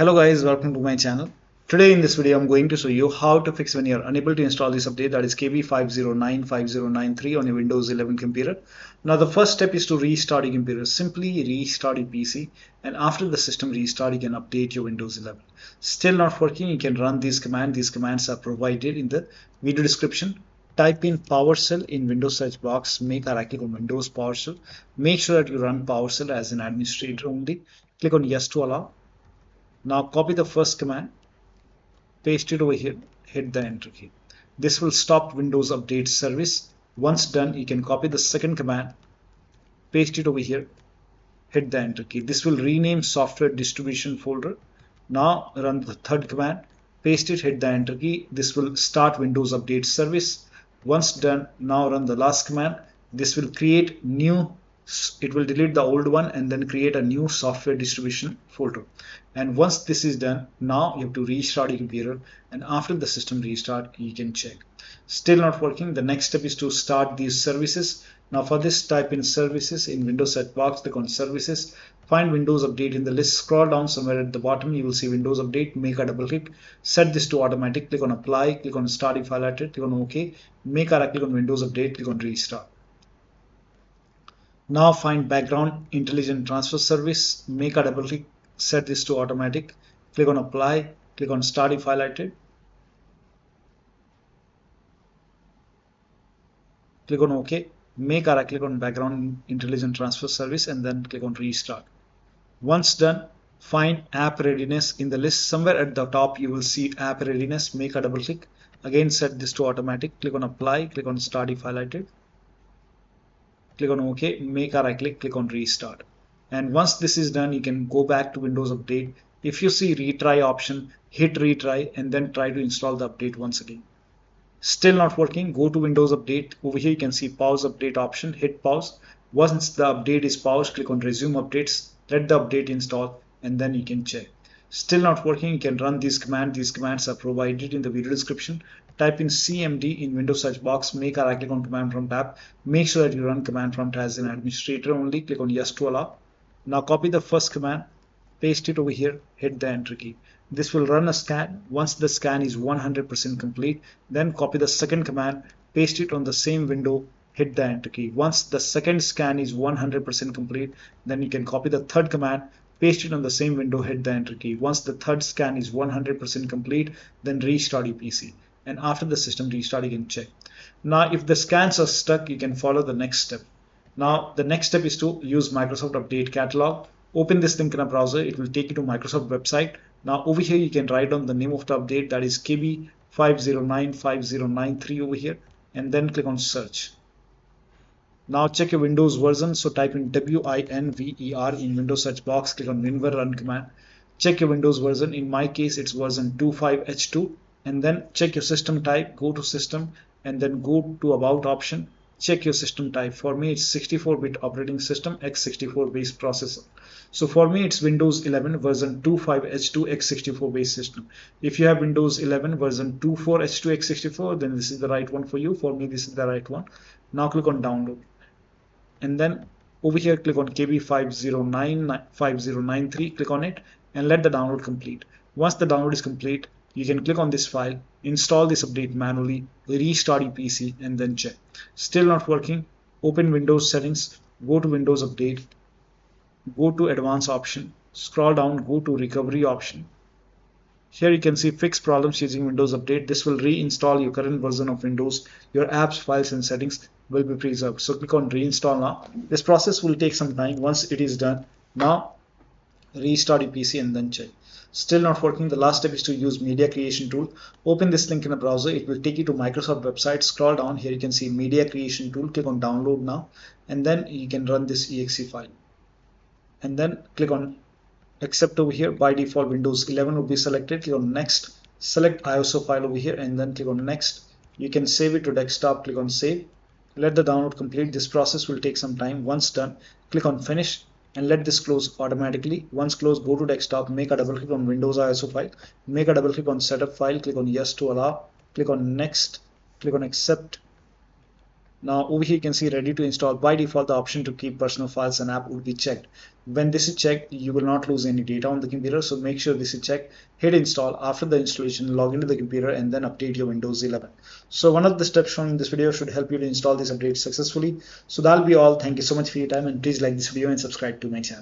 Hello guys, welcome to my channel. Today in this video I'm going to show you how to fix when you're unable to install this update, that is KB5095093 on your Windows 11 computer. Now the first step is to restart your computer. Simply restart your PC, and after the system restart you can update your Windows 11. Still not working, you can run these commands. These commands are provided in the video description. Type in PowerShell in Windows search box, make a right click on Windows PowerShell. Make sure that you run PowerShell as an administrator only. Click on yes to allow. Now copy the first command, paste it over here, hit the enter key. This will stop Windows Update service. Once done, you can copy the second command, paste it over here, hit the enter key. This will rename software distribution folder. Now run the third command, paste it, hit the enter key. This will start Windows Update service. Once done, now run the last command. This will create new, it will delete the old one and then create a new software distribution folder. And once this is done, now you have to restart your computer, and after the system restart you can check. Still not working, the next step is to start these services. Now for this, type in services in Windows search box, click on services, find Windows Update in the list, scroll down somewhere at the bottom, you will see Windows Update, make a double click, set this to automatic, click on apply, click on start if highlighted, click on OK, make a right click on Windows Update, click on restart. Now find background intelligent transfer service, make a double click, set this to automatic, click on apply, click on start if highlighted, click on OK, make a right click on background intelligent transfer service and then click on restart. Once done, find app readiness in the list. Somewhere at the top you will see app readiness, make a double click, again set this to automatic, click on apply, click on start if highlighted, click on OK, make a right click, click on restart. And once this is done, you can go back to Windows Update. If you see retry option, hit retry and then try to install the update once again. Still not working, go to Windows Update. Over here you can see pause update option, hit pause. Once the update is paused, click on resume updates, let the update install and then you can check. Still not working, you can run these commands. These commands are provided in the video description. Type in CMD in Windows search box, make a right click on command prompt tab. Make sure that you run command prompt as an administrator only, click on yes to allow. Now copy the first command, paste it over here, hit the enter key. This will run a scan. Once the scan is 100% complete, then copy the second command, paste it on the same window, hit the enter key. Once the second scan is 100% complete, then you can copy the third command, paste it on the same window, hit the enter key. Once the third scan is 100% complete, then restart your PC. And after the system restart, you can check. Now if the scans are stuck, you can follow the next step. Now the next step is to use Microsoft Update Catalog. Open this link in a browser, it will take you to Microsoft website. Now over here you can write down the name of the update, that is KB5095093 over here, and then click on search. Now check your Windows version, so type in WINVER in Windows search box, click on WinVer run command. Check your Windows version, in my case it's version 25H2, and then check your system type, go to system and then go to about option. Check your system type. For me it's 64-bit operating system x64 based processor. So for me it's Windows 11 version 25H2 x64 based system. If you have Windows 11 version 24H2 x64, then this is the right one for you. For me this is the right one. Now click on download and then over here click on KB5095093, click on it and let the download complete. Once the download is complete, you can click on this file, install this update manually, restart your PC and then check. Still not working, open Windows settings, go to Windows Update, go to advanced option, scroll down, go to recovery option. Here you can see fix problems using Windows Update. This will reinstall your current version of Windows. Your apps, files and settings will be preserved. So click on reinstall now. This process will take some time. Once it is done, now restart your PC and then check. Still not working, the last step is to use media creation tool. Open this link in a browser, it will take you to Microsoft website. Scroll down, here you can see media creation tool, click on download now and then you can run this exe file and then click on accept over here. By default Windows 11 will be selected, click on next, select ISO file over here and then click on next. You can save it to desktop, click on save, let the download complete. This process will take some time. Once done, click on finish and let this close automatically. Once closed, go to desktop, make a double click on Windows ISO file, make a double click on setup file, click on yes to allow, click on next, click on accept, Now over here you can see ready to install. By default the option to keep personal files and app would be checked. When this is checked, you will not lose any data on the computer, so make sure this is checked. Hit install. After the installation, log into the computer and then update your Windows 11. So one of the steps shown in this video should help you to install this update successfully. So that'll be all. Thank you so much for your time, and please like this video and subscribe to my channel.